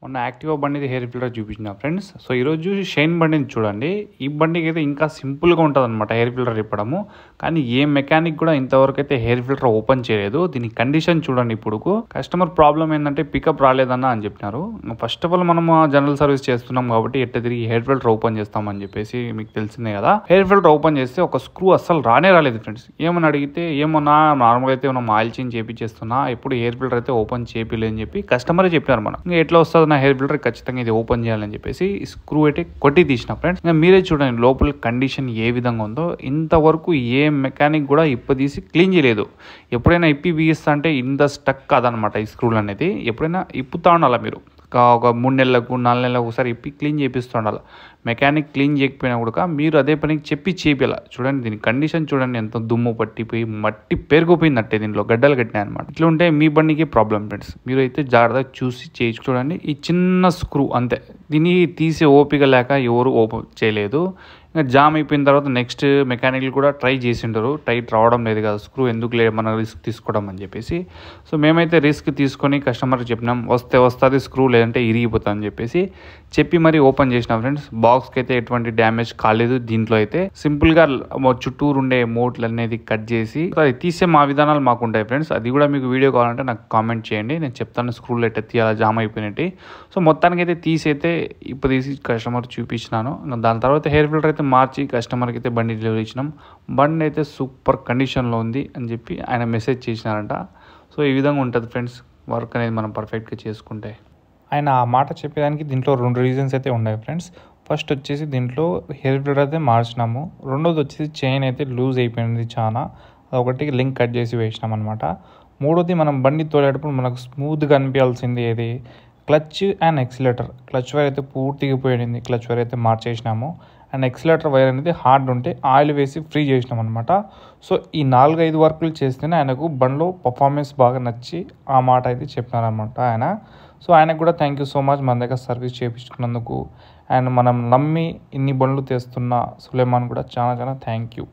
మొన్న యాక్టివా బండిది hair filter చూపించిన ఫ్రెండ్స్. సో ఈరోజు షైన్ బండిని చూడండి. ఈ బండికి అయితే ఇంకా సింపుల్గా ఉంటుంది అనమాట హెయిర్ ఫిల్టర్ ఇప్పడము. కానీ ఏ మెకానిక్ కూడా ఇంతవరకు అయితే హెయిర్ ఫిల్టర్ ఓపెన్ చేయలేదు. దీని కండిషన్ చూడండి. ఇప్పుడు కస్టమర్ ప్రాబ్లం ఏంటంటే పికప్ రాలేదన్న అని చెప్పినారు. ఫస్ట్ ఆఫ్ ఆల్ మనం జనరల్ సర్వీస్ చేస్తున్నాం కాబట్టి ఎట్ట తిరిగి హెయిర్ ఫిల్టర్ ఓపెన్ చేస్తామని చెప్పేసి మీకు తెలిసిందే కదా. హెయిర్ ఫిల్టర్ ఓపెన్ చేస్తే ఒక స్క్రూ అస్సలు రాలేదు ఫ్రెండ్స్. ఏమని అడిగితే ఏమన్నా నార్మల్గా అయితే మనం ఆయిల్ చేంజ్ చేపించేస్తున్నా, ఎప్పుడు హెయిర్ ఫిల్టర్ అయితే ఓపెన్ చేయలేదని చెప్పి కస్టమరే చెప్పినారు. మనం ఇంకా ఎట్లా వస్తుంది నా హెయిర్ ఫిల్టర్ ఖచ్చితంగా ఇది ఓపెన్ చేయాలని చెప్పేసి స్క్రూ అయితే కొట్టి తీసిన ఫ్రెండ్స్. ఇంకా మీరే చూడండి లోపల కండిషన్ ఏ విధంగా ఉందో. ఇంతవరకు ఏ మెకానిక్ కూడా తీసి క్లీన్ చేయలేదు. ఎప్పుడైనా ఇప్పి బిగిస్తా అంటే ఇంత స్టక్ కాదనమాట ఈ స్క్రూలు అనేది. ఎప్పుడైనా ఇప్పుతా ఉండాలి మీరు, ఒక 3 నెలలకు 4 నెలలకు ఒకసారి ఇప్పి క్లీన్ చేపిస్తూ ఉండాలి. మెకానిక్ క్లీన్ చేయకపోయినా కూడా మీరు అదే పనికి చెప్పి చేయాలి. చూడండి దీని కండిషన్ చూడండి, ఎంత దుమ్ము పట్టిపోయి మట్టి పెరిగిపోయిందంటే దీనిలో గడ్డలు కట్టినాయి అనమాట. ఇట్లా ఉంటే మీ బండికి ప్రాబ్లం ఫ్రెండ్స్. మీరు అయితే జాగ్రత్తగా చూసి చేయించు. చూడండి ఈ చిన్న స్క్రూ అంతే, దీన్ని తీసే ఓపిక లేక ఎవరు ఓపెన్ చేయలేదు. ఇంకా జామ్ అయిపోయిన తర్వాత నెక్స్ట్ మెకానిక్లు కూడా ట్రై చేసింటారు, టైట్ రావడం లేదు కదా స్క్రూ, ఎందుకు లేదు మన రిస్క్ తీసుకోవడం అని చెప్పేసి. సో మేమైతే రిస్క్ తీసుకొని కస్టమర్కి చెప్పినాం, వస్తుంది స్క్రూ లేదంటే ఇరిగిపోతా అని చెప్పేసి చెప్పి మరి ఓపెన్ చేసినాం ఫ్రెండ్స్. బాక్స్కి అయితే ఎటువంటి డ్యామేజ్ కాలేదు. దీంట్లో అయితే సింపుల్గా చుట్టూరు ఉండే మోట్లు అనేది కట్ చేసి అది తీసే మా విధానాలు మాకు ఉంటాయి ఫ్రెండ్స్. అది కూడా మీకు వీడియో కావాలంటే నాకు కామెంట్ చేయండి, నేను చెప్తాను స్క్రూలు ఎట్ట తీయాలా జామ్ అయిపోయినట్టు. సో మొత్తానికి అయితే తీసి తీసి కస్టమర్ చూపించినాను. దాని తర్వాత హెయిర్ ఫిల్టర్ అయితే మార్చి కస్టమర్కి అయితే బండి డెలివరీ ఇచ్చినాం. బండి అయితే సూపర్ కండిషన్లో ఉంది అని చెప్పి ఆయన మెసేజ్ చేసినారంట. సో ఈ విధంగా ఉంటుంది ఫ్రెండ్స్ వర్క్ అనేది మనం పర్ఫెక్ట్గా చేసుకుంటే. ఆయన ఆ మాట చెప్పేదానికి దీంట్లో 2 రీజన్స్ అయితే ఉన్నాయి ఫ్రెండ్స్. ఫస్ట్ వచ్చేసి దీంట్లో హెయిర్ ఫిల్టర్ అయితే మార్చినాము. రెండోది వచ్చేసి చైన్ అయితే లూజ్ అయిపోయింది చాలా, అదొకటి లింక్ కట్ చేసి వేసినాం అనమాట. మూడోది మనం బండి తోలేటప్పుడు మనకు స్మూత్గా అనిపించాల్సింది ఏది, clutch and accelerator. Clutch wire అయితే పూర్తిగా పోయింది, క్లచ్ వైర్ అయితే మార్చేసినాము. అండ్ ఎక్సిలేటర్ వైర్ అనేది హార్డ్ ఉంటే ఆయిల్ వేసి ఫ్రీ చేసినాం అనమాట. సో ఈ 4-5 వర్కులు చేస్తేనే ఆయనకు బండిలో పర్ఫార్మెన్స్ బాగా నచ్చి ఆ మాట అయితే చెప్పినారనమాట ఆయన. సో ఆయనకు కూడా థ్యాంక్ యూ సో మచ్ మన దగ్గర సర్వీస్ చేయించుకున్నందుకు. అండ్ మనం నమ్మి ఇన్ని బండ్లు తెస్తున్న సులేమాన్ కూడా చాలా థ్యాంక్ యూ.